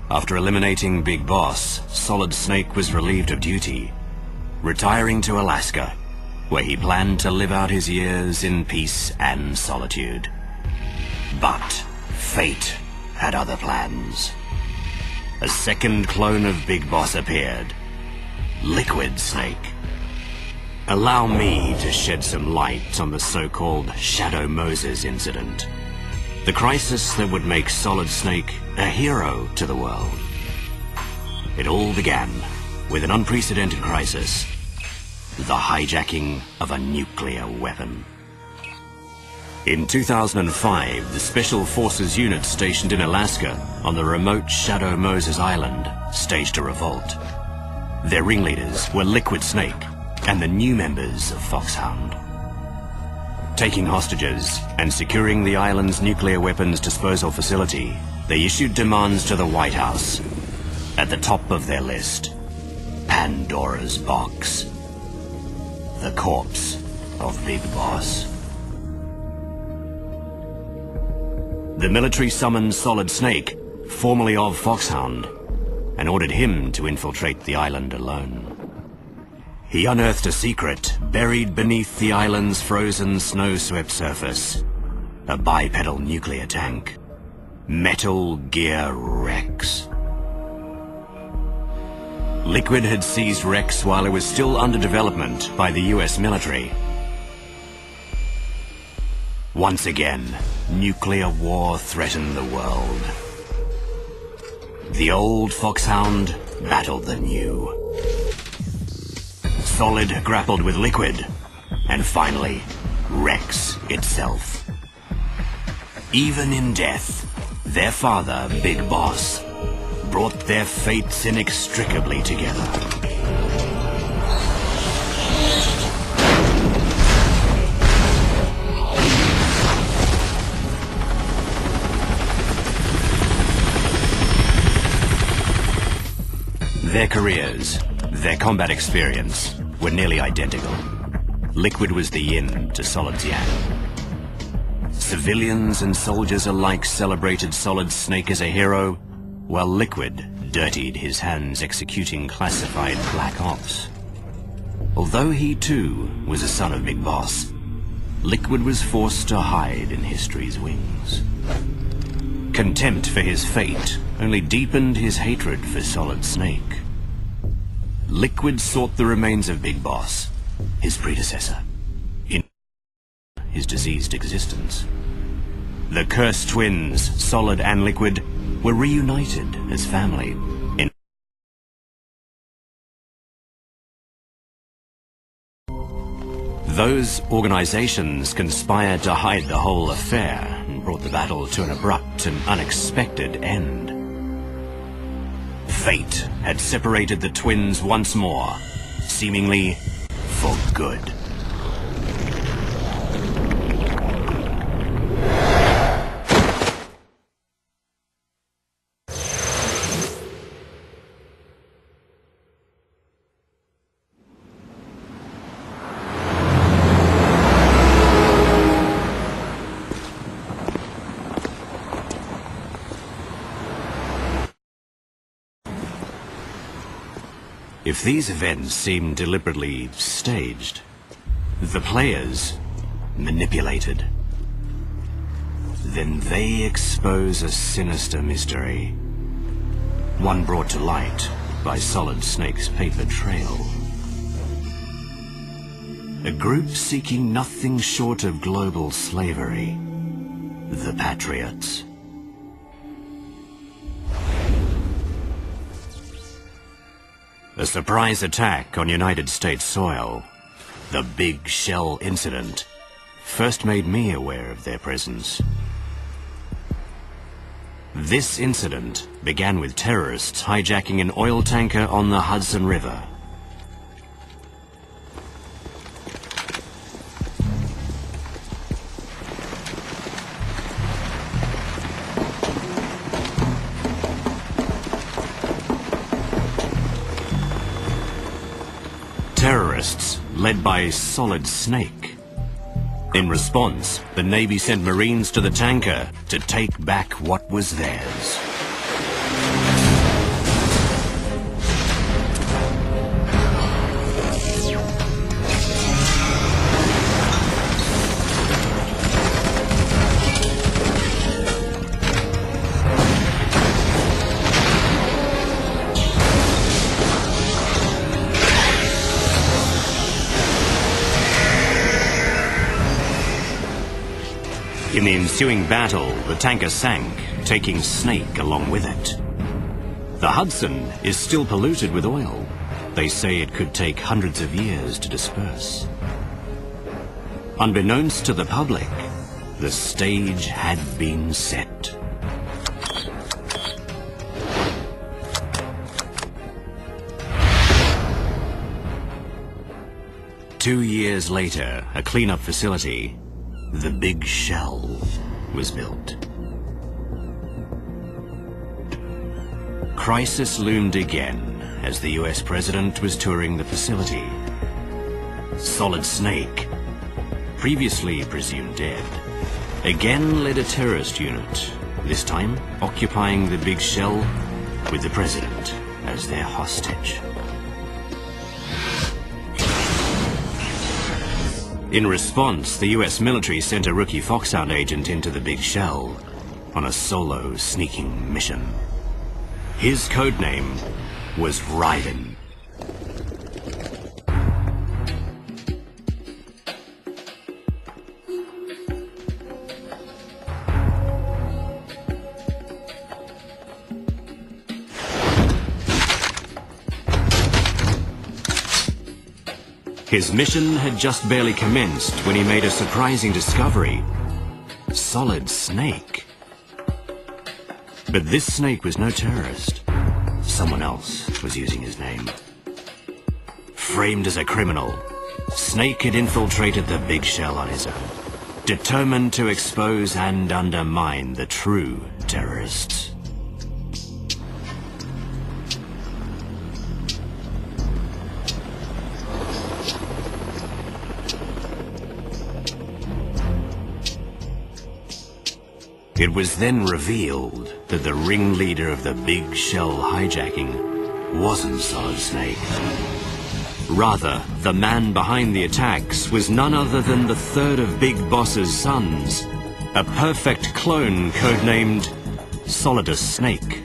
After eliminating Big Boss, Solid Snake was relieved of duty, retiring to Alaska, where he planned to live out his years in peace and solitude. But fate had other plans. A second clone of Big Boss appeared, Liquid Snake. Allow me to shed some light on the so-called Shadow Moses incident. The crisis that would make Solid Snake a hero to the world. It all began with an unprecedented crisis, the hijacking of a nuclear weapon. In 2005, the Special Forces unit stationed in Alaska on the remote Shadow Moses Island staged a revolt. Their ringleaders were Liquid Snake and the new members of Foxhound. Taking hostages and securing the island's nuclear weapons disposal facility, they issued demands to the White House. At the top of their list, Pandora's box. The corpse of Big Boss. The military summoned Solid Snake, formerly of Foxhound, and ordered him to infiltrate the island alone. He unearthed a secret buried beneath the island's frozen snow-swept surface. A bipedal nuclear tank. Metal Gear Rex. Liquid had seized Rex while it was still under development by the US military. Once again, nuclear war threatened the world. The old Foxhound battled the new. Solid grappled with Liquid, and finally, Rex itself. Even in death, their father, Big Boss, brought their fates inextricably together. Their careers, their combat experience, were nearly identical. Liquid was the yin to Solid's yang. Civilians and soldiers alike celebrated Solid Snake as a hero, while Liquid dirtied his hands executing classified black ops. Although he too was a son of Big Boss, Liquid was forced to hide in history's wings. Contempt for his fate only deepened his hatred for Solid Snake. Liquid sought the remains of Big Boss, his predecessor, in his diseased existence. The cursed twins, Solid and Liquid, were reunited as family in those organizations conspired to hide the whole affair and brought the battle to an abrupt and unexpected end. Fate had separated the twins once more, seemingly for good. If these events seem deliberately staged, the players manipulated, then they expose a sinister mystery, one brought to light by Solid Snake's paper trail. A group seeking nothing short of global slavery, the Patriots. A surprise attack on United States soil, the Big Shell incident, first made me aware of their presence. This incident began with terrorists hijacking an oil tanker on the Hudson River. Terrorists led by Solid Snake. In response, the Navy sent Marines to the tanker to take back what was theirs. In the ensuing battle, the tanker sank, taking Snake along with it. The Hudson is still polluted with oil. They say it could take hundreds of years to disperse. Unbeknownst to the public, the stage had been set. Two years later, a cleanup facility, the Big Shell, was built. Crisis loomed again as the US president was touring the facility. Solid Snake, previously presumed dead, again led a terrorist unit, this time occupying the Big Shell with the president as their hostage. In response, the US military sent a rookie Foxhound agent into the Big Shell on a solo sneaking mission. His codename was Raiden. His mission had just barely commenced when he made a surprising discovery. Solid Snake. But this Snake was no terrorist. Someone else was using his name. Framed as a criminal, Snake had infiltrated the Big Shell on his own, determined to expose and undermine the true terrorists. It was then revealed that the ringleader of the Big Shell hijacking wasn't Solid Snake. Rather, the man behind the attacks was none other than the third of Big Boss's sons, a perfect clone codenamed Solidus Snake.